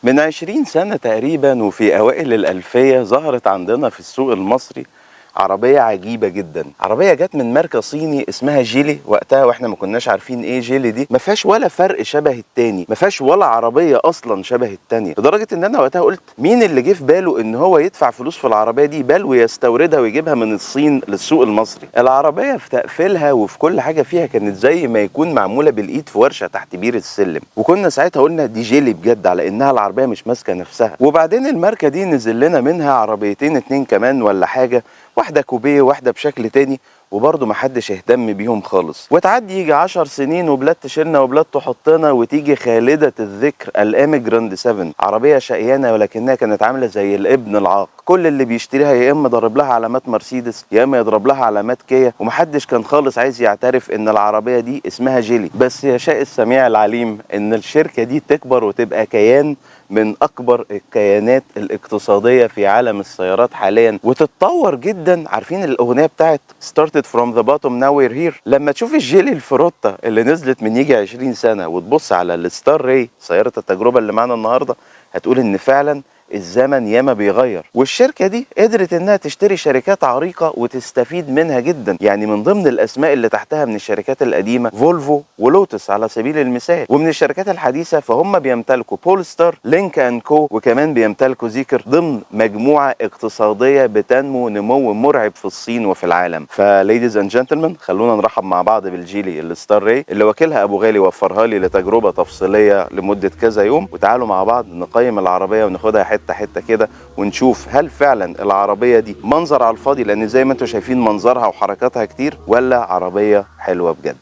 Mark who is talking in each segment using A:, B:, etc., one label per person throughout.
A: من 20 سنة تقريبا وفي أوائل الألفية ظهرت عندنا في السوق المصري عربية عجيبة جدا. عربية جت من ماركة صيني اسمها جيلي وقتها، واحنا ما كناش عارفين ايه جيلي دي. ما فيهاش ولا فرق شبه التاني، ما فيهاش ولا عربية اصلا شبه التانية، لدرجة ان انا وقتها قلت مين اللي جه في باله ان هو يدفع فلوس في العربية دي بل ويستوردها ويجيبها من الصين للسوق المصري. العربية في تقفيلها وفي كل حاجة فيها كانت زي ما يكون معمولة بالايد في ورشة تحت بير السلم، وكنا ساعتها قلنا دي جيلي بجد على انها العربية مش ماسكة نفسها. وبعدين الماركة دي نزل لنا منها عربيتين اتنين كمان ولا حاجة، واحدة كوبيه وواحدة بشكل تاني، وبرضه محدش اهتم بيهم خالص. وتعدي يجي 10 سنين وبلاد تشيلنا وبلاد تحطنا، وتيجي خالدة الذكر الاميجراند 7، عربية شقيانة ولكنها كانت عاملة زي الابن العاق. كل اللي بيشتريها يا اما ضرب لها علامات مرسيدس يا اما يضرب لها علامات كيا، ومحدش كان خالص عايز يعترف ان العربية دي اسمها جيلي. بس يشاء السميع العليم ان الشركة دي تكبر وتبقى كيان من اكبر الكيانات الاقتصادية في عالم السيارات حاليا، وتتطور جدا. عارفين الاغنية بتاعت started from the bottom now we're here؟ لما تشوف الجيلي الفروتا اللي نزلت من يجي 20 سنة وتبص على الستار راي سيارة التجربة اللي معانا النهاردة، هتقول ان فعلا الزمن ياما بيغير. والشركة دي قدرت انها تشتري شركات عريقة وتستفيد منها جدا. يعني من ضمن الاسماء اللي تحتها من الشركات القديمة فولفو ولوتس على سبيل المثال، ومن الشركات الحديثة فهم بيمتلكوا بولستار، لينك اند كو، وكمان بيمتلكوا زيكر، ضمن مجموعة اقتصادية بتنمو نمو مرعب في الصين وفي العالم. فليديز اند جنتلمان، خلونا نرحب مع بعض بالجيلي الستار راي اللي وكيلها ابو غالي وفرها لي لتجربة تفصيلية لمدة كذا يوم. وتعالوا مع بعض نقيم العربية وناخدها حتة حتة كده ونشوف هل فعلا العربية دي منظر على الفاضي، لان زي ما انتم شايفين منظرها وحركاتها كتير، ولا عربية حلوة بجد.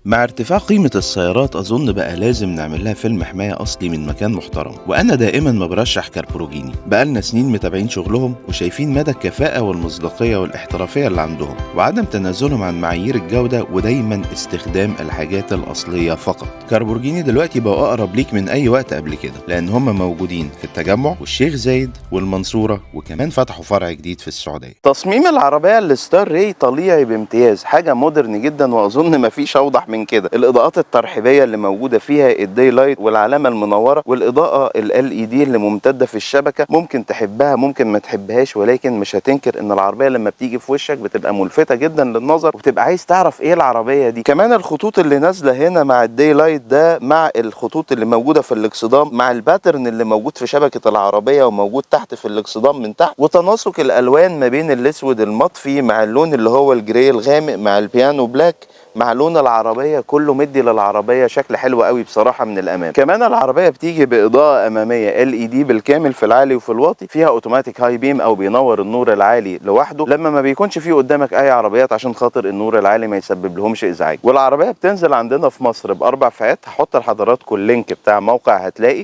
A: مع ارتفاع قيمة السيارات أظن بقى لازم نعمل لها فيلم حماية أصلي من مكان محترم، وأنا دائما ما برشح كاربروجيني. بقالنا سنين متابعين شغلهم وشايفين مدى الكفاءة والمصداقية والاحترافية اللي عندهم، وعدم تنازلهم عن معايير الجودة، ودايما استخدام الحاجات الأصلية فقط. كاربروجيني دلوقتي بقوا أقرب ليك من أي وقت قبل كده، لأن هم موجودين في التجمع والشيخ زايد والمنصورة، وكمان فتحوا فرع جديد في السعودية. تصميم العربية الستار راي طليعي بامتياز، حاجة مودرن جدا، وأظن مفيش أوضح من كده. الاضاءات الترحيبيه اللي موجوده فيها الداي لايت والعلامه المنوره، والاضاءه ال دي اللي ممتده في الشبكه، ممكن تحبها ممكن ما تحبهاش، ولكن مش هتنكر ان العربيه لما بتيجي في وشك بتبقى ملفته جدا للنظر، وبتبقى عايز تعرف ايه العربيه دي. كمان الخطوط اللي نازله هنا مع الداي لايت ده مع الخطوط اللي موجوده في الاكسدام مع الباترن اللي موجود في شبكه العربيه وموجود تحت في الاكسدام من تحت، وتناسق الالوان ما بين الاسود المطفي مع اللون اللي هو الجراي الغامق مع البيانو بلاك مع لون العربيه، كله مدي للعربيه شكل حلو قوي بصراحه من الامام. كمان العربيه بتيجي باضاءه اماميه LED بالكامل في العالي وفي الواطي، فيها اوتوماتيك هاي بيم او بينور النور العالي لوحده لما ما بيكونش فيه قدامك اي عربيات، عشان خاطر النور العالي ما يسبب لهمش ازعاج. والعربيه بتنزل عندنا في مصر باربع فئات. هحط لحضراتكم اللينك بتاع موقع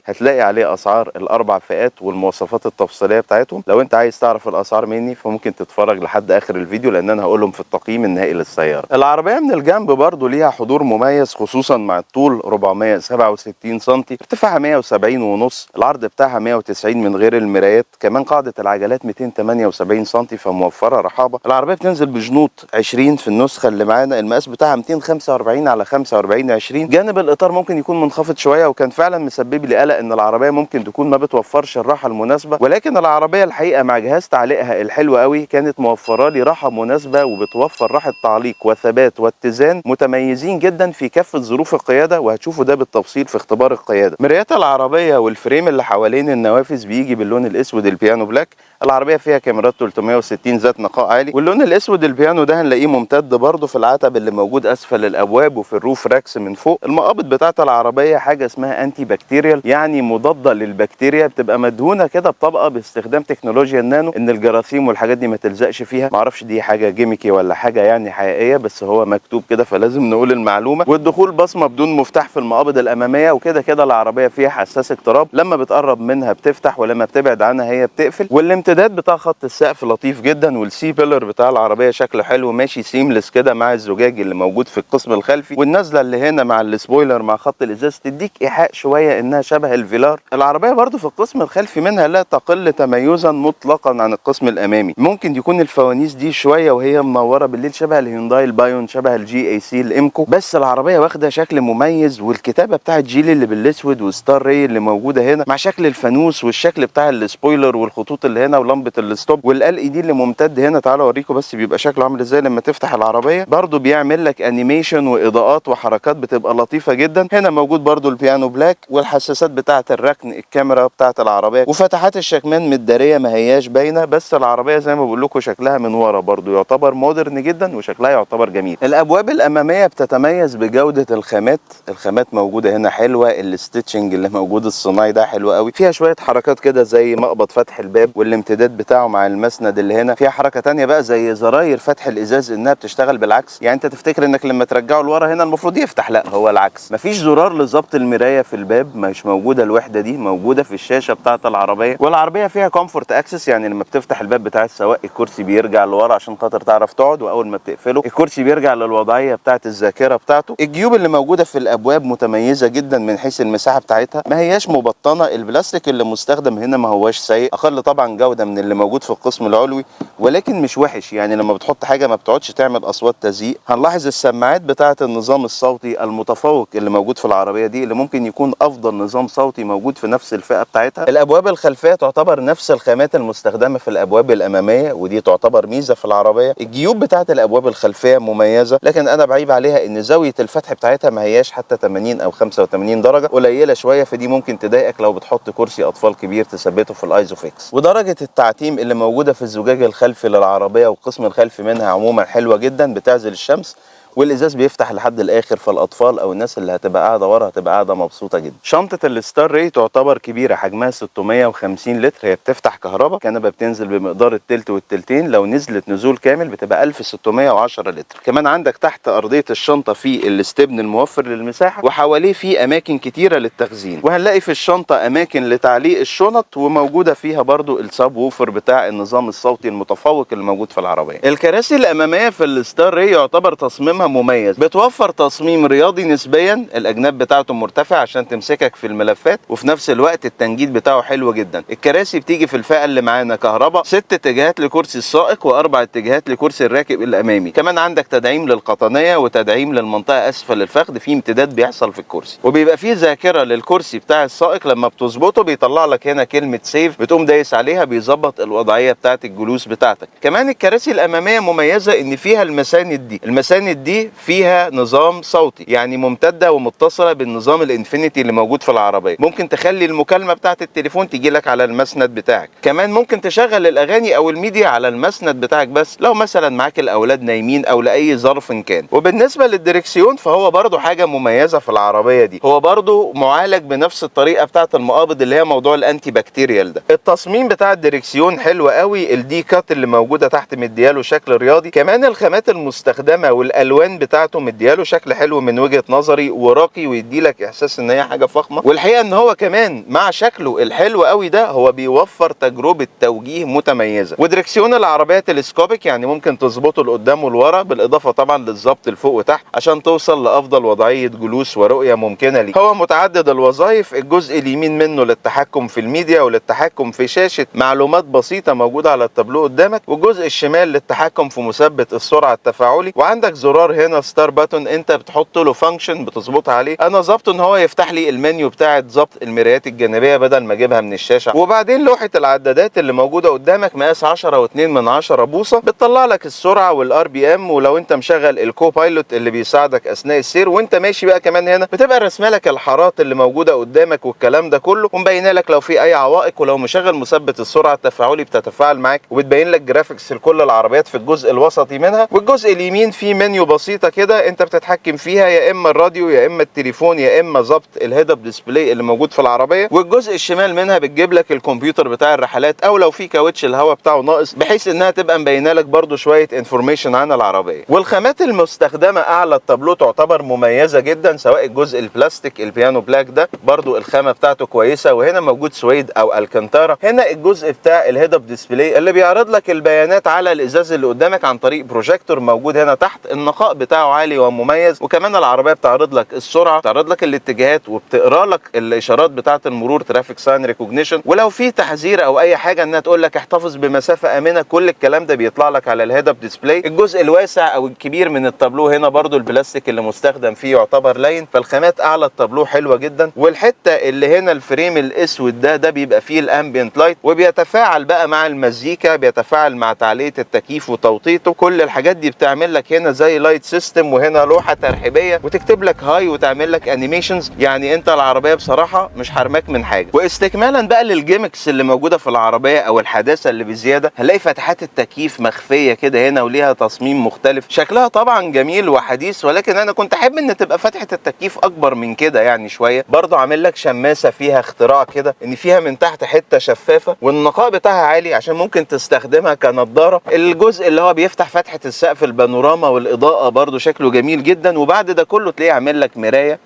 A: هتلاقي عليه اسعار الاربع فئات والمواصفات التفصيليه بتاعتهم. لو انت عايز تعرف الاسعار مني فممكن تتفرج لحد اخر الفيديو، لان انا هقولهم في التقييم النهائي للسياره. العربيه من الجنب برضو ليها حضور مميز، خصوصا مع الطول 467 سم، ارتفاعها 170 ونص، العرض بتاعها 190 من غير المرايات، كمان قاعدة العجلات 278 سم فموفرة رحابة. العربية بتنزل بجنوط 20 في النسخة اللي معانا، المقاس بتاعها 245 على 45 20. جانب الإطار ممكن يكون منخفض شوية، وكان فعلا مسبب لي قلق ان العربية ممكن تكون ما بتوفرش الراحة المناسبة، ولكن العربية الحقيقة مع جهاز تعليقها الحلو قوي كانت موفرة لي راحة مناسبة، وبتوفر راحة تعليق وثبات واتزان متميزين جدا في كافة ظروف القيادة، وهتشوفوا ده بالتفصيل في اختبار القيادة. مرايات العربية والفريم اللي حوالين النوافذ بيجي باللون الاسود البيانو بلاك. العربية فيها كاميرات 360 ذات نقاء عالي، واللون الاسود البيانو ده هنلاقيه ممتد برضه في العتب اللي موجود اسفل الابواب وفي الروف راكس من فوق. المقابض بتاعت العربية حاجة اسمها انتي بكتيريال، يعني مضادة للبكتيريا، بتبقى مدهونة كده بطبقة باستخدام تكنولوجيا النانو ان الجراثيم والحاجات دي ما تلزقش فيها. معرفش دي حاجة جيميكي ولا حاجة يعني حقيقية، بس هو مكتوب كده فلازم نقول المعلومة. والدخول بصمة بدون مفتاح في المقابض الامامية، وكده كده العربية فيها حساس اقتراب، لما بتقرب منها بتفتح ولما بتبعد عنها هي بتقفل. والامتداد بتاع خط السقف لطيف جدا، والسي بيلر بتاع العربية شكله حلو ماشي سيملس كده مع الزجاج اللي موجود في القسم الخلفي، والنازلة اللي هنا مع السبويلر مع خط الازاز تديك ايحاء شوية انها شبه الفيلار. العربية برضو في القسم الخلفي منها لا تقل تميزا مطلقا عن القسم الامامي. ممكن يكون الفوانيس دي شوية وهي منورة بالليل شبه الهيونداي البايون، شبه الجي اي اي سي الامكو، بس العربيه واخده شكل مميز، والكتابه بتاعت جيلي اللي بالاسود وستار ري اللي موجوده هنا مع شكل الفانوس والشكل بتاع السبويلر والخطوط اللي هنا ولمبه الستوب والال اي دي اللي ممتد هنا. تعالوا اوريكم بس بيبقى شكله عامل ازاي لما تفتح العربيه. برده بيعمل لك انيميشن واضاءات وحركات بتبقى لطيفه جدا. هنا موجود برده البيانو بلاك والحساسات بتاعه الركن، الكاميرا بتاعه العربيه، وفتحات الشكمان متداريه ما هياش باينه، بس العربيه زي ما بقول لكم شكلها من ورا برده يعتبر مودرن جدا وشكلها يعتبر جميل. الابواب الاماميه بتتميز بجوده الخامات. الخامات موجوده هنا حلوه، الستيتشنج اللي موجود الصناعي ده حلو قوي، فيها شويه حركات كده زي مقبض فتح الباب والامتداد بتاعه مع المسند اللي هنا. فيها حركه ثانيه بقى زي زراير فتح الازاز انها بتشتغل بالعكس، يعني انت تفتكر انك لما ترجعه لورا هنا المفروض يفتح، لا هو العكس. مفيش زرار لظبط المرايه في الباب، مش موجوده الوحده دي، موجوده في الشاشه بتاعه العربيه. والعربيه فيها كومفورت اكسس، يعني لما بتفتح الباب بتاع السواق الكرسي بيرجع لورا عشان خاطر تعرف تقعد، واول ما بتقفله الكرسي بيرجع للوضعيه بتاعه الذاكره بتاعته. الجيوب اللي موجوده في الابواب متميزه جدا من حيث المساحه بتاعتها، ما هياش مبطنه. البلاستيك اللي مستخدم هنا ما هواش سيء، اقل طبعا جوده من اللي موجود في القسم العلوي، ولكن مش وحش، يعني لما بتحط حاجه ما بتقعدش تعمل اصوات تزييق. هنلاحظ السماعات بتاعه النظام الصوتي المتفوق اللي موجود في العربيه دي، اللي ممكن يكون افضل نظام صوتي موجود في نفس الفئه بتاعتها. الابواب الخلفيه تعتبر نفس الخامات المستخدمه في الابواب الاماميه، ودي تعتبر ميزه في العربيه. الجيوب بتاعه الابواب الخلفيه مميزه، لكن انا بعيب عليها ان زاويه الفتح بتاعتها ما هياش حتى 80 او 85 درجه، قليله شويه، فدي ممكن تضايقك لو بتحط كرسي اطفال كبير تثبته في الايزوفيكس. ودرجه التعتيم اللي موجوده في الزجاج الخلفي للعربيه والقسم الخلفي منها عموما حلوه جدا، بتعزل الشمس، والازاز بيفتح لحد الاخر، فالاطفال او الناس اللي هتبقى قاعده ورا هتبقى قاعده مبسوطه جدا. شنطه الستار ري تعتبر كبيره، حجمها 650 لتر، هي بتفتح كهرباء، كنبه بتنزل بمقدار التلت والتلتين، لو نزلت نزول كامل بتبقى 1610 لتر. كمان عندك تحت ارضيه الشنطه في الاستبن الموفر للمساحه، وحواليه في اماكن كتيره للتخزين، وهنلاقي في الشنطه اماكن لتعليق الشنط، وموجوده فيها برضو الساب ووفر بتاع النظام الصوتي المتفوق اللي موجود في العربيه. الكراسي الاماميه في الستار ري يعتبر تصميمها مميز، بتوفر تصميم رياضي نسبيا، الاجناب بتاعته مرتفع عشان تمسكك في الملفات، وفي نفس الوقت التنجيد بتاعه حلو جدا. الكراسي بتيجي في الفئه اللي معانا كهرباء، 6 اتجاهات لكرسي السائق و4 اتجاهات لكرسي الراكب الامامي. كمان عندك تدعيم للقطنيه وتدعيم للمنطقه اسفل الفخذ، في امتداد بيحصل في الكرسي، وبيبقى فيه ذاكره للكرسي بتاع السائق، لما بتظبطه بيطلع لك هنا كلمه سيف، بتقوم دايس عليها بيظبط الوضعيه بتاعه الجلوس بتاعتك. كمان الكراسي الاماميه مميزه ان فيها المساند دي، المساند دي فيها نظام صوتي، يعني ممتده ومتصله بالنظام الانفينيتي اللي موجود في العربيه، ممكن تخلي المكالمه بتاعه التليفون تيجي لك على المسند بتاعك. كمان ممكن تشغل الاغاني او الميديا على المسند بتاعك، بس لو مثلا معاك الاولاد نايمين او لاي ظرف كان. وبالنسبه للدركسيون فهو برضو حاجه مميزه في العربيه دي، هو برضو معالج بنفس الطريقه بتاعه المقابض اللي هي موضوع الانتي بكتيريال ده. التصميم بتاع الدركسيون حلو قوي، الدي كات اللي موجوده تحت مدياله شكل رياضي، كمان الخامات المستخدمه والالوان بتاعته مدياله شكل حلو من وجهه نظري وراقي، ويدي لك احساس ان هي حاجه فخمه. والحقيقه ان هو كمان مع شكله الحلو قوي ده هو بيوفر تجربه توجيه متميزه. ودركسيون العربيه تلسكوبيك، يعني ممكن تظبطه لقدام ولورا، بالاضافه طبعا للظبط لفوق وتحت عشان توصل لافضل وضعيه جلوس ورؤيه ممكنه ليه. هو متعدد الوظائف، الجزء اليمين منه للتحكم في الميديا وللتحكم في شاشه معلومات بسيطه موجوده على التابلو قدامك، والجزء الشمال للتحكم في مثبت السرعه التفاعلي. وعندك زرار هنا ستار باتون، انت بتحط له فانكشن بتظبطها عليه. انا ظبطه ان هو يفتح لي المنيو بتاعه ظبط المرايات الجانبيه بدل ما اجيبها من الشاشه. وبعدين لوحه العدادات اللي موجوده قدامك مقاس 10.2 بوصه، بتطلع لك السرعه والار بي ام، ولو انت مشغل الكو بايلوت اللي بيساعدك اثناء السير وانت ماشي بقى كمان هنا بتبقى رسمه لك الحارات اللي موجوده قدامك والكلام ده كله، ومبينه لك لو في اي عوائق، ولو مشغل مثبت السرعه التفاعلي بتتفاعل معاك، وبتبين لك جرافيكس لكل العربيات في الجزء الوسطي منها. والجزء اليمين فيه منيو بسيطه كده انت بتتحكم فيها، يا اما الراديو يا اما التليفون يا اما ظبط الهيد اب ديسبلاي اللي موجود في العربيه. والجزء الشمال منها بتجيب لك الكمبيوتر بتاع الرحلات، او لو في كاوتش الهواء بتاعه ناقص، بحيث انها تبقى مبينه لك برده شويه انفورميشن عن العربيه. والخامات المستخدمه اعلى التابلو تعتبر مميزه جدا، سواء الجزء البلاستيك البيانو بلاك ده برده الخامه بتاعته كويسه، وهنا موجود سويد او الكانتارا. هنا الجزء بتاع الهيد اب ديسبلاي اللي بيعرض لك البيانات على الازاز اللي قدامك عن طريق بروجيكتور موجود هنا تحت. النقاء النقاء بتاعه عالي ومميز، وكمان العربيه بتعرض لك السرعه، بتعرض لك الاتجاهات، وبتقرا لك الاشارات بتاعه المرور ترافيك ساين ريكوجنيشن، ولو في تحذير او اي حاجه انها تقول لك احتفظ بمسافه امنه، كل الكلام ده بيطلع لك على الهيد اب ديسبلاي. الجزء الواسع او الكبير من التابلو هنا برضو البلاستيك اللي مستخدم فيه يعتبر لين، فالخامات اعلى التابلو حلوه جدا. والحته اللي هنا الفريم الاسود ده بيبقى فيه الامبيانت لايت، وبيتفاعل بقى مع المزيكا، بيتفاعل مع تعلية التكييف وتوطيطه. كل الحاجات دي بتعمل لك هنا زي لايت سيستم، وهنا لوحه ترحيبيه وتكتب لك هاي وتعمل لك انيميشنز. يعني انت العربيه بصراحه مش حرماك من حاجه. واستكمالا بقى للجيمكس اللي موجوده في العربيه او الحداثه اللي بزياده، هنلاقي فتحات التكييف مخفيه كده هنا وليها تصميم مختلف، شكلها طبعا جميل وحديث، ولكن انا كنت احب ان تبقى فتحه التكييف اكبر من كده يعني شويه. برضو عامل لك شماسه فيها اختراع كده ان فيها من تحت حته شفافه، والنقاء بتاعها عالي عشان ممكن تستخدمها كنضاره. الجزء اللي هو بيفتح فتحه السقف البانوراما والاضاءه برضو شكله جميل جدا. وبعد ده كله تلاقيه عامل لك مرايه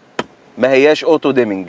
A: ما هياش اوتو ديمنج.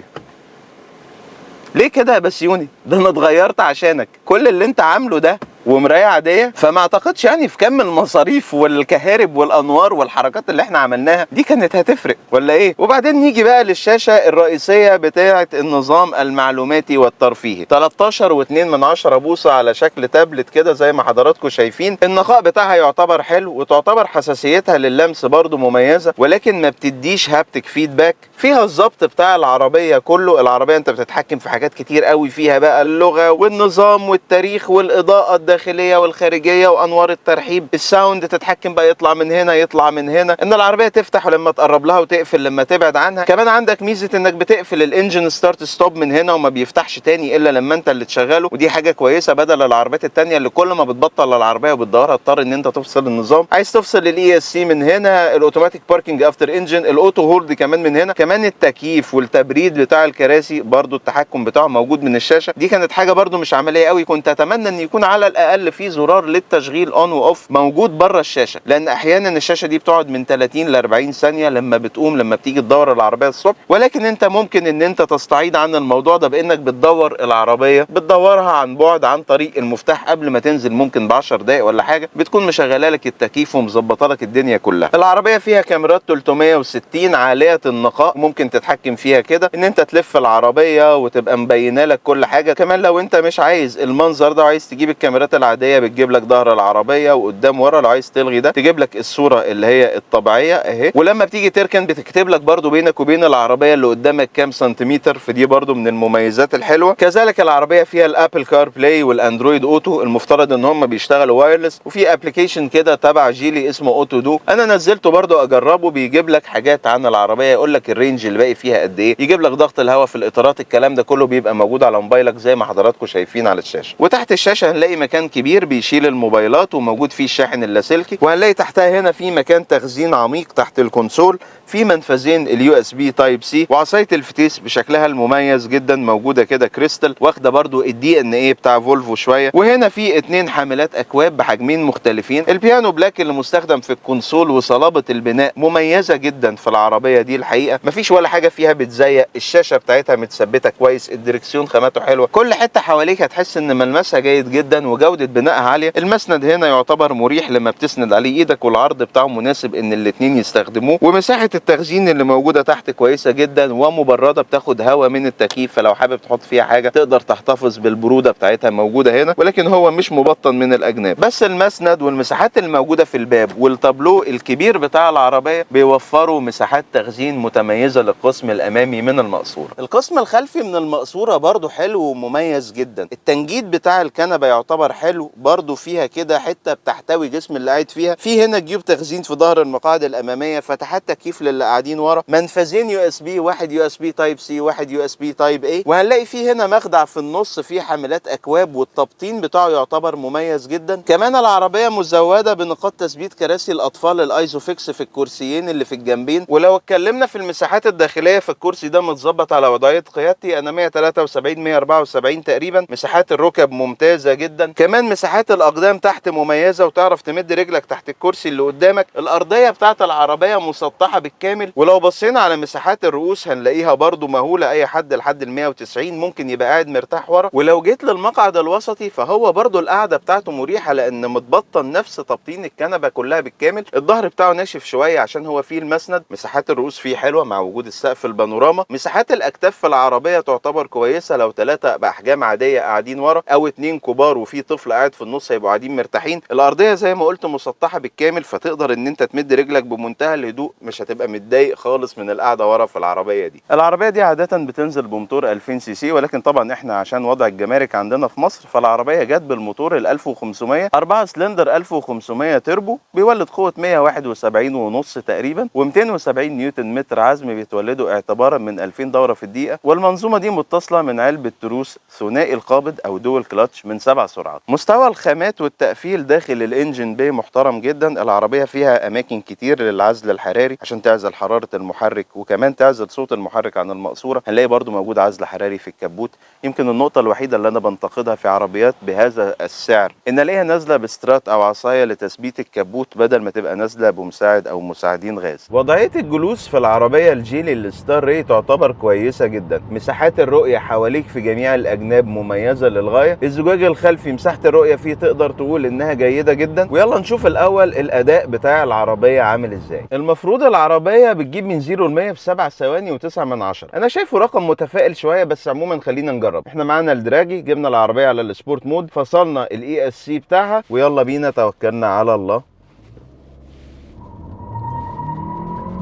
A: ليه كده يا بسيوني؟ ده انا اتغيرت عشانك. كل اللي انت عامله ده ومرايه عاديه، فما اعتقدش يعني في كم المصاريف والكهارب والانوار والحركات اللي احنا عملناها دي كانت هتفرق ولا ايه؟ وبعدين نيجي بقى للشاشه الرئيسيه بتاعه النظام المعلوماتي والترفيهي، 13.2 بوصه على شكل تابلت كده زي ما حضراتكم شايفين. النقاء بتاعها يعتبر حلو، وتعتبر حساسيتها لللمس برضو مميزه، ولكن ما بتديش هابتك فيدباك. فيها الظبط بتاع العربيه كله. العربيه انت بتتحكم في حاجات كتير قوي فيها، بقى اللغه والنظام والتاريخ والاضاءه الداخليه والخارجيه وانوار الترحيب، الساوند تتحكم بقى يطلع من هنا يطلع من هنا، ان العربيه تفتح لما تقرب لها وتقفل لما تبعد عنها. كمان عندك ميزه انك بتقفل الانجن ستارت ستوب من هنا وما بيفتحش تاني الا لما انت اللي تشغله، ودي حاجه كويسه بدل العربيات التانيه اللي كل ما بتبطل العربيه وبتدورها تضطر ان انت تفصل النظام. عايز تفصل الاي اس سي من هنا، الاوتوماتيك باركنج افتر انجن، الاوتو هولد كمان من هنا، كمان التكييف والتبريد بتاع الكراسي برضو التحكم بتاعه موجود من الشاشه. دي كانت حاجه برضو مش عمليه قوي، كنت اتمنى ان يكون على الاقل في زرار للتشغيل اون واوف موجود بره الشاشه، لان احيانا الشاشه دي بتقعد من 30 ل 40 ثانيه لما بتقوم لما بتيجي تدور العربيه الصبح. ولكن انت ممكن ان انت تستعيد عن الموضوع ده بانك بتدور العربيه، بتدورها عن بعد عن طريق المفتاح قبل ما تنزل، ممكن ب 10 دقائق ولا حاجه بتكون مشغله لك التكييف ومظبطه لك الدنيا كلها. العربيه فيها كاميرات 360 عاليه النقاء، ممكن تتحكم فيها كده ان انت تلف العربيه وتبقى مبينه لك كل حاجه. كمان لو انت مش عايز المنظر ده وعايز تجيب الكاميرات العاديه، بتجيب لك ظهر العربيه وقدام ورا. لو عايز تلغي ده تجيب لك الصوره اللي هي الطبيعيه اهي. ولما بتيجي تركن بتكتب لك برضو بينك وبين العربيه اللي قدامك كام سنتيمتر، فدي برضو من المميزات الحلوه. كذلك العربيه فيها الابل كار بلاي والاندرويد اوتو، المفترض ان هم بيشتغلوا وايرلس، وفي ابلكيشن كده تبع جيلي اسمه اوتو دو، انا نزلته برضو اجربه. بيجيب لك حاجات عن العربيه، يقول لك الرينج اللي باقي فيها قد ايه، يجيب لك ضغط الهواء في الاطارات، الكلام ده كله بيبقى موجود على موبايلك زي ما حضراتكم شايفين على الشاشه. وتحت الشاشه هنلاقي مكان كبير بيشيل الموبايلات وموجود فيه الشاحن اللاسلكي، وهنلاقي تحتها هنا في مكان تخزين عميق تحت الكونسول، في منفذين اليو اس بي تايب سي، وعصايه الفتيس بشكلها المميز جدا موجوده كده كريستال، واخده برضو الدي ان ايه بتاع فولفو شويه. وهنا في 2 حاملات اكواب بحجمين مختلفين. البيانو بلاك اللي مستخدم في الكونسول وصلابه البناء مميزه جدا في العربيه دي الحقيقه، مفيش ولا حاجه فيها بتزيق. الشاشه بتاعتها متثبته كويس، الدركسيون خاماته حلوه، كل حته حواليك هتحس ان ملمسها جيد جدا وجوده بنائها عاليه. المسند هنا يعتبر مريح لما بتسند عليه ايدك، والعرض بتاعه مناسب ان الاثنين يستخدموه. ومساحه التخزين اللي موجوده تحت كويسه جدا ومبرده، بتاخد هواء من التكييف، فلو حابب تحط فيها حاجه تقدر تحتفظ بالبروده بتاعتها موجوده هنا، ولكن هو مش مبطن من الاجناب. بس المسند والمساحات الموجوده في الباب والتابلو الكبير بتاع العربيه بيوفروا مساحات تخزين متميزه للقسم الامامي من المقصوره. القسم الخلفي من المقصوره برضو حلو ومميز جدا. التنجيد بتاع الكنبه يعتبر حلو برضو، فيها كده حته بتحتوي جسم اللي قاعد فيها. في هنا جيوب تخزين في ظهر المقاعد الاماميه، فتحات تكييف للي قاعدين ورا، منفذين يو اس بي، واحد يو اس بي تايب سي واحد يو اس بي تايب اي. وهنلاقي في هنا مخدع في النص فيه حاملات اكواب، والتبطين بتاعه يعتبر مميز جدا. كمان العربيه مزوده بنقاط تثبيت كراسي الاطفال الايزوفيكس في الكرسيين اللي في الجنبين. ولو اتكلمنا في المساحات الداخليه، فالكرسي ده متظبط على وضعيه قيادتي، انا 173 174 تقريبا. مساحات الركب ممتازه جدا. كمان كمان مساحات الاقدام تحت مميزه، وتعرف تمد رجلك تحت الكرسي اللي قدامك. الارضيه بتاعت العربيه مسطحه بالكامل، ولو بصينا على مساحات الرؤوس هنلاقيها برضو مهوله. اي حد لحد ال 190 ممكن يبقى قاعد مرتاح ورا. ولو جيت للمقعد الوسطي فهو برضو القعده بتاعته مريحه، لان متبطن نفس تبطين الكنبه كلها بالكامل. الظهر بتاعه ناشف شويه عشان هو فيه المسند. مساحات الرؤوس فيه حلوه مع وجود السقف البانوراما. مساحات الاكتاف في العربيه تعتبر كويسه، لو 3 باحجام عاديه قاعدين ورا او 2 كبار وفي طفل قاعد في النص هيبقوا قاعدين مرتاحين. الارضيه زي ما قلت مسطحه بالكامل، فتقدر ان انت تمد رجلك بمنتهى الهدوء، مش هتبقى متضايق خالص من القعده ورا في العربيه دي. العربيه دي عاده بتنزل بموتور 2000 سي سي، ولكن طبعا احنا عشان وضع الجمارك عندنا في مصر فالعربيه جت بالموتور ال 1500 4 سلندر 1500 تربو، بيولد قوه 171.5 تقريبا، و270 نيوتن متر عزم بيتولدوا اعتبارا من 2000 دوره في الدقيقه. والمنظومه دي متصله من علبه تروس ثنائي القابض او دول كلاتش من 7 سرعات. مستوى الخامات والتقفيل داخل الانجن بي محترم جدا. العربيه فيها اماكن كتير للعزل الحراري عشان تعزل حراره المحرك، وكمان تعزل صوت المحرك عن المقصوره. هنلاقي برضو موجود عزل حراري في الكبوت. يمكن النقطه الوحيده اللي انا بنتقدها في عربيات بهذا السعر ان الاقيها نازله بسترات او عصايه لتثبيت الكبوت بدل ما تبقى نازله بمساعد او مساعدين غاز. وضعيه الجلوس في العربيه الجيلي الستار ري تعتبر كويسه جدا. مساحات الرؤيه حواليك في جميع الاجناب مميزه للغايه. الزجاج الخلفي مساحه الرؤيه فيه تقدر تقول انها جيده جدا. ويلا نشوف الاول الاداء بتاع العربيه عامل ازاي. المفروض العربيه بتجيب من 0 ل 100 في 7 ثواني و9 من 10. انا شايفه رقم متفائل شويه، بس عموما خلينا نجرب. احنا معانا الدراجي، جبنا العربيه على السبورت مود، فصلنا الاي اس سي بتاعها، ويلا بينا توكلنا على الله.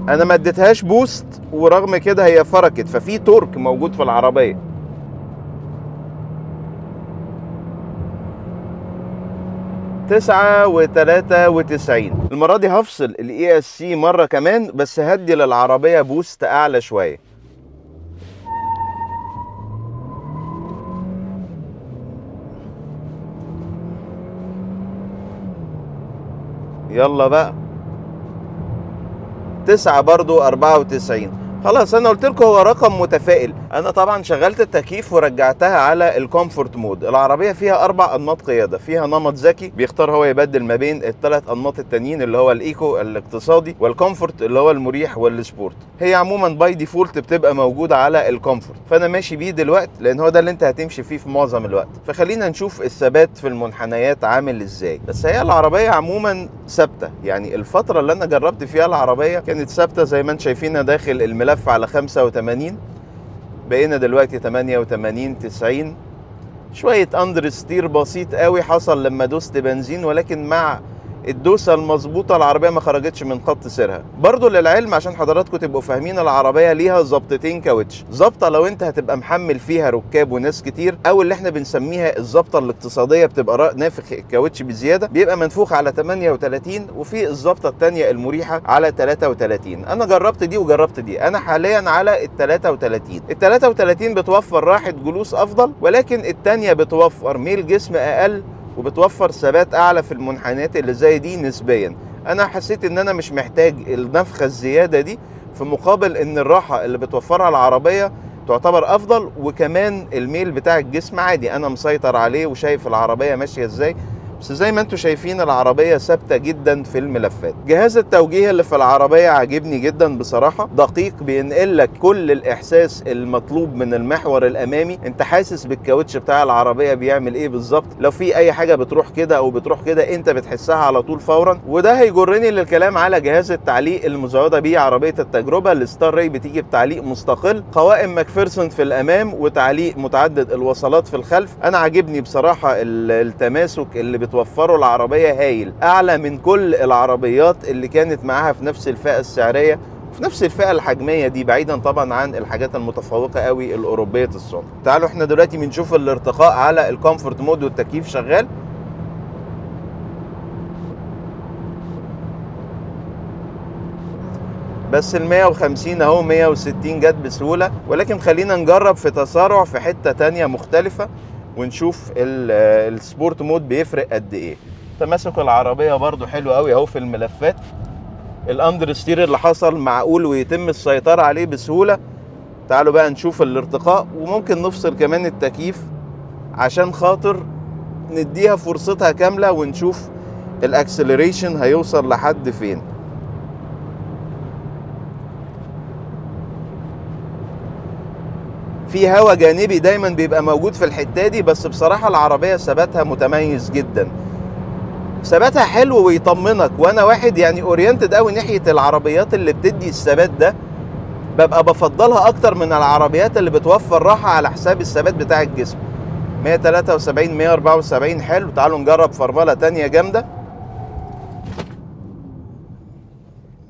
A: انا ما اديتهاش بوست، ورغم كده هي فركت، ففي تورك موجود في العربيه. 9.93. المره دي هفصل الاي اس سي مره كمان، بس هدي للعربيه بوست اعلى شويه. يلا بقى 9 برضو 94. خلاص انا قلت لكم هو رقم متفائل. انا طبعا شغلت التكييف ورجعتها على الكومفورت مود. العربيه فيها 4 انماط قياده. فيها نمط ذكي بيختار هو يبدل ما بين ال3 انماط التانيين، اللي هو الايكو الاقتصادي والكومفورت اللي هو المريح والسبورت. هي عموما باي ديفولت بتبقى موجوده على الكومفورت، فانا ماشي بيه دلوقتي لان هو ده اللي انت هتمشي فيه في معظم الوقت. فخلينا نشوف الثبات في المنحنيات عامل ازاي. بس هي العربيه عموما ثابته، يعني الفتره اللي انا جربت فيها العربيه كانت ثابته زي ما انتم شايفينها داخل الملف على 85. بقينا دلوقتي 88 90. شويه اندر ستير بسيط قوي حصل لما دوست بنزين، ولكن مع الدوسه المظبوطه العربيه ما خرجتش من خط سيرها. برضو للعلم عشان حضراتكم تبقوا فاهمين، العربيه ليها ظبطتين كاوتش. ظبطه لو انت هتبقى محمل فيها ركاب وناس كتير، او اللي احنا بنسميها الظبطه الاقتصاديه، بتبقى نافخ الكاوتش بزياده، بيبقى منفوخ على 38. وفي الظبطه الثانيه المريحه على 33. انا جربت دي وجربت دي. انا حاليا على ال 33. ال 33 بتوفر راحه جلوس افضل، ولكن الثانيه بتوفر ميل جسم اقل، وبتوفر ثبات اعلى في المنحنيات اللي زي دي نسبيا. انا حسيت ان انا مش محتاج النفخه الزياده دي، في مقابل ان الراحه اللي بتوفرها العربيه تعتبر افضل، وكمان الميل بتاع الجسم عادي انا مسيطر عليه وشايف العربيه ماشيه ازاي. بس زي ما انتم شايفين العربيه ثابته جدا في الملفات. جهاز التوجيه اللي في العربيه عاجبني جدا بصراحه. دقيق، بينقل لك كل الاحساس المطلوب من المحور الامامي. انت حاسس بالكاوتش بتاع العربيه بيعمل ايه بالظبط. لو في اي حاجه بتروح كده او بتروح كده انت بتحسها على طول فورا. وده هيجرني للكلام على جهاز التعليق المزوده بيه عربيه التجربه. الستار راي بتيجي بتعليق مستقل، قوائم ماكفيرسون في الامام، وتعليق متعدد الوصلات في الخلف. انا عاجبني بصراحه التماسك اللي بتوفره العربية هايل، اعلى من كل العربيات اللي كانت معاها في نفس الفئة السعرية وفي نفس الفئة الحجمية دي، بعيدا طبعا عن الحاجات المتفوقة قوي الاوروبية الصنع. تعالوا احنا دلوقتي بنشوف الارتقاء على الكومفورت مود والتكييف شغال. بس ال 150 اهو 160 جت بسهولة، ولكن خلينا نجرب في تسارع في حتة تانية مختلفة ونشوف السبورت مود بيفرق قد ايه. تماسك العربيه برضو حلو قوي اهو في الملفات. الاندر ستير اللي حصل معقول ويتم السيطره عليه بسهوله. تعالوا بقى نشوف الارتقاء، وممكن نفصل كمان التكييف عشان خاطر نديها فرصتها كاملة ونشوف الاكسلريشن هيوصل لحد فين. في هوا جانبي دايما بيبقى موجود في الحتة دي، بس بصراحة العربية ثباتها متميز جدا، ثباتها حلو ويطمنك. وانا واحد يعني اورينتد قوي ناحية العربيات اللي بتدي الثبات ده، ببقى بفضلها اكتر من العربيات اللي بتوفر راحة على حساب الثبات بتاع الجسم. 173 174 حلو. تعالوا نجرب فرملة تانية جامدة.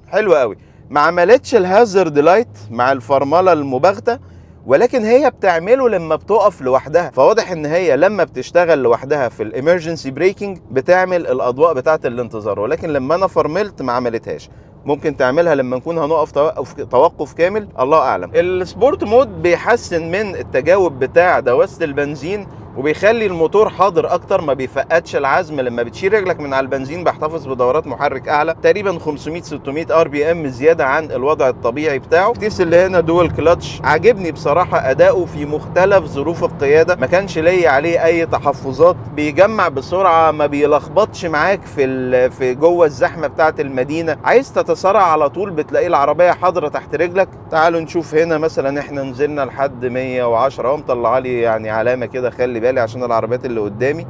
A: حلو قوي. ما عملتش الهازارد لايت مع الفرملة المباغتة، ولكن هي بتعمله لما بتقف لوحدها، فواضح ان هي لما بتشتغل لوحدها في الامرجنسي بريكنج بتعمل الاضواء بتاعه الانتظار، ولكن لما انا فرملت ما عملتهاش. ممكن تعملها لما نكون هنقف توقف كامل، الله اعلم. السبورت مود بيحسن من التجاوب بتاع دواسة البنزين، وبيخلي الموتور حاضر اكتر، ما بيفقدش العزم. لما بتشيل رجلك من على البنزين بيحتفظ بدورات محرك اعلى، تقريبا 500 600 ار بي ام زياده عن الوضع الطبيعي بتاعه. الفتيس اللي هنا دول كلاتش، عاجبني بصراحه اداؤه في مختلف ظروف القياده، ما كانش ليا عليه اي تحفظات. بيجمع بسرعه، ما بيلخبطش معاك في جوه الزحمه بتاعه المدينه. عايز تتسارع على طول بتلاقي العربيه حاضره تحت رجلك. تعالوا نشوف هنا مثلا، احنا نزلنا لحد 110 اهو، مطلع لي يعني علامه كده، خلي بالي عشان العربيات اللي قدامي.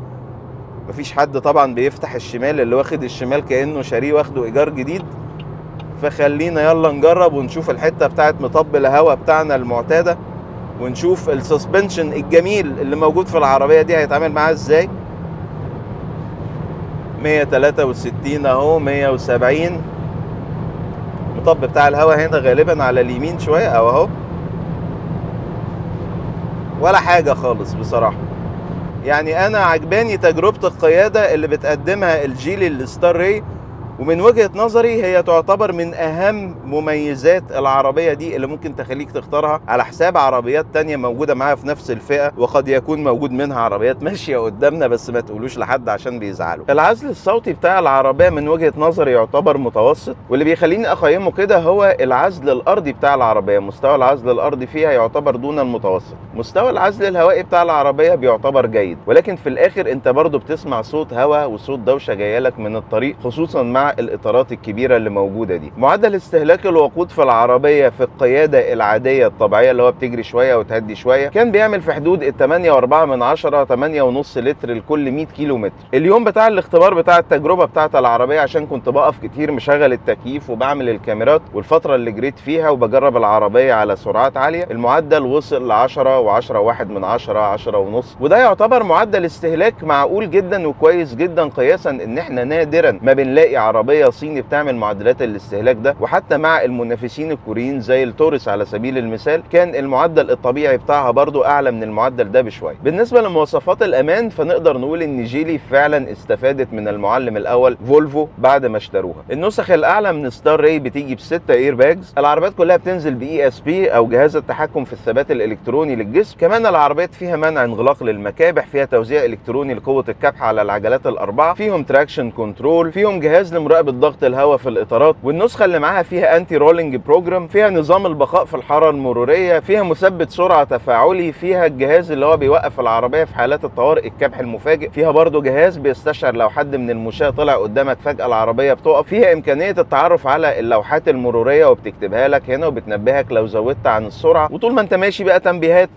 A: مفيش حد طبعا بيفتح الشمال، اللي واخد الشمال كأنه شاريه واخده ايجار جديد. فخلينا يلا نجرب ونشوف الحته بتاعت مطب الهواء بتاعنا المعتاده، ونشوف السسبنشن الجميل اللي موجود في العربيه دي هيتعامل معاه ازاي. 163 اهو، 170. المطب بتاع الهواء هنا غالبا على اليمين شويه، او اهو ولا حاجه خالص بصراحه. يعني انا عجباني تجربة القيادة اللي بتقدمها الجيل الستار راي، ومن وجهة نظري هي تعتبر من اهم مميزات العربية دي اللي ممكن تخليك تختارها على حساب عربيات تانية موجودة معاها في نفس الفئة، وقد يكون موجود منها عربيات ماشية قدامنا بس ما تقولوش لحد عشان بيزعلوا. العزل الصوتي بتاع العربية من وجهة نظري يعتبر متوسط، واللي بيخليني اقيمه كده هو العزل الارضي بتاع العربية. مستوى العزل الارضي فيها يعتبر دون المتوسط. مستوى العزل الهوائي بتاع العربية بيعتبر جيد، ولكن في الاخر انت برضو بتسمع صوت هواء وصوت دوشة جاية لك من الطريق، خصوصا مع الاطارات الكبيره اللي موجوده دي. معدل استهلاك الوقود في العربيه في القياده العاديه الطبيعيه اللي هو بتجري شويه وتهدي شويه كان بيعمل في حدود 8.4 8.5 لتر لكل 100 كيلو متر. اليوم بتاع الاختبار بتاع التجربه بتاعه العربيه، عشان كنت بقف كتير مشغل التكييف وبعمل الكاميرات، والفتره اللي جريت فيها وبجرب العربيه على سرعات عاليه، المعدل وصل ل 10 و10 من 10 ونص، وده يعتبر معدل استهلاك معقول جدا وكويس جدا، قياسا ان احنا نادرا ما بنلاقي عربيه صيني بتعمل معدلات الاستهلاك ده. وحتى مع المنافسين الكوريين زي التورس على سبيل المثال، كان المعدل الطبيعي بتاعها برضو اعلى من المعدل ده بشويه. بالنسبه لمواصفات الامان، فنقدر نقول ان جيلي فعلا استفادت من المعلم الاول فولفو بعد ما اشتروها. النسخ الاعلى من ستار راي بتيجي ب6 اير باجز. العربيات كلها بتنزل باي اس بي او جهاز التحكم في الثبات الالكتروني للجسم. كمان العربيات فيها منع انغلاق للمكابح، فيها توزيع الكتروني لقوه الكبح على العجلات الاربعه، فيهم تراكشن كنترول، فيهم جهاز لمراقبه ضغط الهواء في الاطارات، والنسخه اللي معاها فيها انتي رولينج بروجرام، فيها نظام البقاء في الحاره المروريه، فيها مثبت سرعه تفاعلي، فيها الجهاز اللي هو بيوقف العربيه في حالات الطوارئ الكبح المفاجئ، فيها برضو جهاز بيستشعر لو حد من المشاة طلع قدامك فجاه العربيه بتقف، فيها امكانيه التعرف على اللوحات المروريه وبتكتبها لك هنا وبتنبهك لو زودت عن السرعه، وطول ما انت ماشي بقى تنبيهات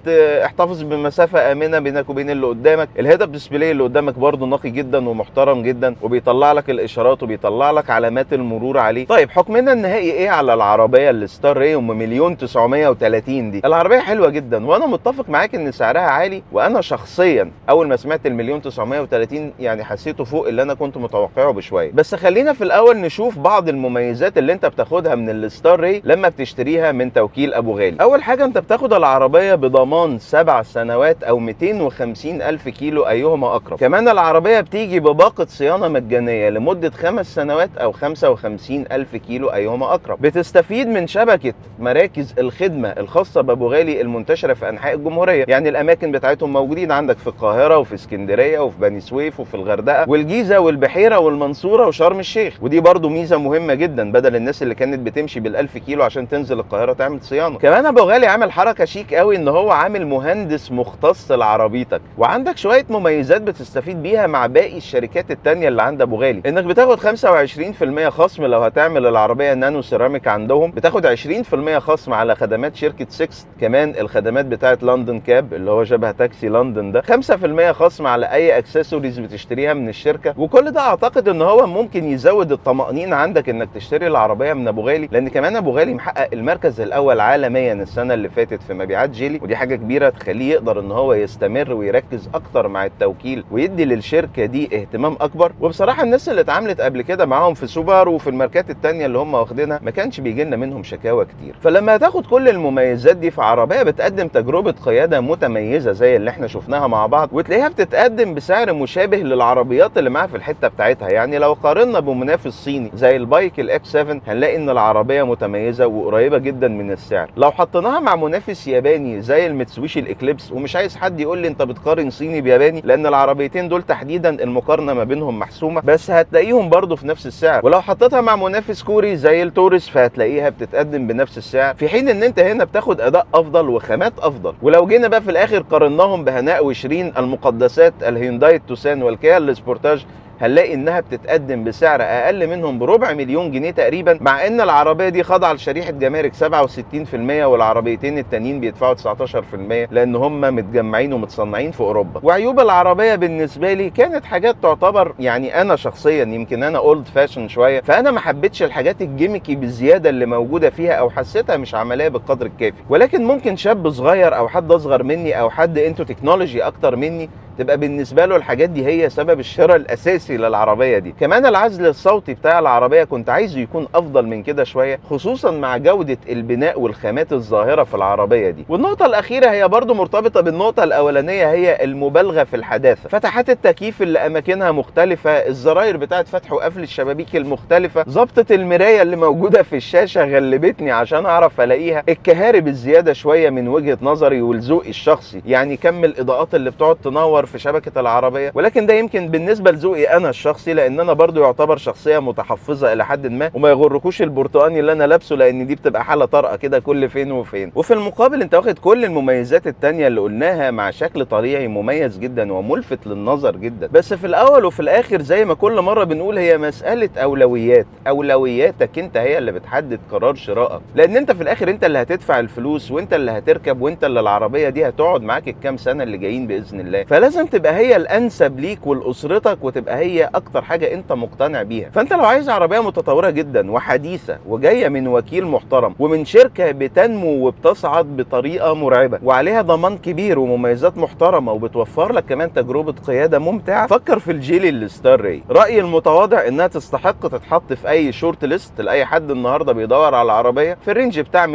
A: احتفظ بمسافه امنه بينك وبين اللي قدامك. الهيد اب ديسبلاي اللي قدامك برضو نقي جدا ومحترم جدا، وبيطلع لك الاشارات وبيطلع لك علامات المرور عليه. طيب حكمنا النهائي ايه على العربيه الستار راي ام 1,930,000 دي؟ العربيه حلوه جدا، وانا متفق معاك ان سعرها عالي، وانا شخصيا اول ما سمعت 1,930,000 يعني حسيته فوق اللي انا كنت متوقعه بشويه. بس خلينا في الاول نشوف بعض المميزات اللي انت بتاخدها من الستار راي لما بتشتريها من توكيل ابو غالي. اول حاجه، انت بتاخد العربيه بضمان 7 سنوات او 250,000 كيلو ايهما اقرب. كمان العربيه بتيجي بباقه صيانه مجانيه لمده 5 سنوات أو 55,000 كيلو أيهما أقرب. بتستفيد من شبكة مراكز الخدمة الخاصة بأبو غالي المنتشرة في أنحاء الجمهورية، يعني الأماكن بتاعتهم موجودين عندك في القاهرة وفي اسكندرية وفي بني سويف وفي الغردقة والجيزة والبحيرة والمنصورة وشرم الشيخ، ودي برضو ميزة مهمة جدا بدل الناس اللي كانت بتمشي بال1000 كيلو عشان تنزل القاهرة تعمل صيانة. كمان أبو غالي عامل حركة شيك قوي إن هو عامل مهندس مختص لعربيتك، وعندك شوية مميزات بتستفيد بيها مع باقي الشركات التانية اللي عند أبو غالي، إنك بتاخد 25% خصم لو هتعمل العربية نانو سيراميك عندهم، بتاخد 20% خصم على خدمات شركة سيكس، كمان الخدمات بتاعت لندن كاب اللي هو شبه تاكسي لندن ده، 5% خصم على أي اكسسوارز بتشتريها من الشركة. وكل ده أعتقد إن هو ممكن يزود الطمأنينة عندك إنك تشتري العربية من أبو غالي، لأن كمان أبو غالي محقق المركز الأول عالميا السنة اللي فاتت في مبيعات جيلي، ودي حاجة كبيرة تخليه يقدر إن هو يستمر ويركز أكتر مع التوكيل ويدي للشركة دي اهتمام أكبر. وبصراحة الناس اللي اتعاملت قبل كده معاهم في سوبارو وفي الماركات التانية اللي هم واخدينها ما كانش بيجي لنا منهم شكاوى كتير. فلما هتاخد كل المميزات دي في عربية بتقدم تجربة قيادة متميزة زي اللي احنا شفناها مع بعض، وتلاقيها بتتقدم بسعر مشابه للعربيات اللي معاها في الحتة بتاعتها، يعني لو قارنا بمنافس صيني زي البايك الاكس 7 هنلاقي ان العربية متميزة وقريبة جدا من السعر. لو حطيناها مع منافس ياباني زي الميتسوبيشي الاكليبس، ومش عايز حد يقول لي انت بتقارن صيني بياباني لان العربيتين دول تحديدا المقارنة ما بينهم محسومة، بس هتلاقيهم برضو في نفس السعر. ولو حطيتها مع منافس كوري زي التورس فهتلاقيها بتتقدم بنفس السعر، في حين ان انت هنا بتاخد اداء افضل وخامات افضل. ولو جينا بقى في الاخر قارناهم بهناء وشيرين المقدسات الهيونداي توسان والكيا السبورتاج، هنلاقي انها بتتقدم بسعر اقل منهم بربع مليون جنيه تقريبا، مع ان العربيه دي خاضعه لشريحه جمارك 67% والعربيتين التانيين بيدفعوا 19% لان هم متجمعين ومتصنعين في اوروبا. وعيوب العربيه بالنسبه لي كانت حاجات تعتبر، يعني انا شخصيا يمكن انا اولد فاشن شويه، فانا ما حبيتش الحاجات الجيميكي بالزياده اللي موجوده فيها او حسيتها مش عمليه بالقدر الكافي. ولكن ممكن شاب صغير او حد اصغر مني او حد انتو تكنولوجي اكتر مني تبقى بالنسبه له الحاجات دي هي سبب الشراء الاساسي للعربيه دي. كمان العزل الصوتي بتاع العربيه كنت عايزه يكون افضل من كده شويه، خصوصا مع جوده البناء والخامات الظاهره في العربيه دي. والنقطه الاخيره هي برضو مرتبطه بالنقطه الاولانيه، هي المبالغه في الحداثه. فتحات التكييف اللي اماكنها مختلفه، الزراير بتاعه فتح وقفل الشبابيك المختلفه، ظبطه المرايه اللي موجوده في الشاشه غلبتني عشان اعرف الاقيها، الكهارب الزياده شويه من وجهه نظري والذوق الشخصي، يعني كم الاضاءات اللي بتقعد تنور في شبكه العربيه. ولكن ده يمكن بالنسبه لذوقي انا الشخصي، لان انا برضو يعتبر شخصيه متحفظه الى حد ما، وما يغركوش البرتقاني اللي انا لابسه لان دي بتبقى حاله طارئه كده كل فين وفين. وفي المقابل انت واخد كل المميزات التانية اللي قلناها مع شكل طبيعي مميز جدا وملفت للنظر جدا. بس في الاول وفي الاخر زي ما كل مره بنقول، هي مساله اولويات، اولوياتك انت هي اللي بتحدد قرار شرائك، لان انت في الاخر انت اللي هتدفع الفلوس وانت اللي هتركب وانت اللي العربيه دي هتقعد معاك الكام سنه اللي جايين باذن الله. فلازم تبقى هي الانسب ليك ولاسرتك وتبقى هي اكتر حاجه انت مقتنع بيها. فانت لو عايز عربيه متطوره جدا وحديثه وجايه من وكيل محترم ومن شركه بتنمو وبتصعد بطريقه مرعبه وعليها ضمان كبير ومميزات محترمه وبتوفر لك كمان تجربه قياده ممتعه، فكر في الجيلي الستار راي. رايي المتواضع انها تستحق تتحط في اي شورت ليست لاي حد النهارده بيدور على العربيه في الرينج بتاع 1,600,000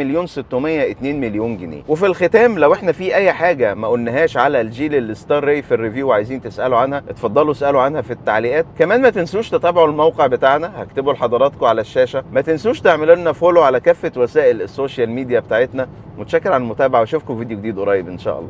A: 2 مليون جنيه. وفي الختام لو احنا في اي حاجه ما قلناهاش على الجيلي الستار راي في الريفيو وعايزين تسالوا عنها، اتفضلوا اسالوا عنها في التعليقات. كمان ما تنسوش تتابعوا الموقع بتاعنا، هكتبه لحضراتكم على الشاشه. ما تنسوش تعملوا لنا فولو على كافه وسائل السوشيال ميديا بتاعتنا. متشكر على المتابعه واشوفكم فيديو جديد قريب ان شاء الله.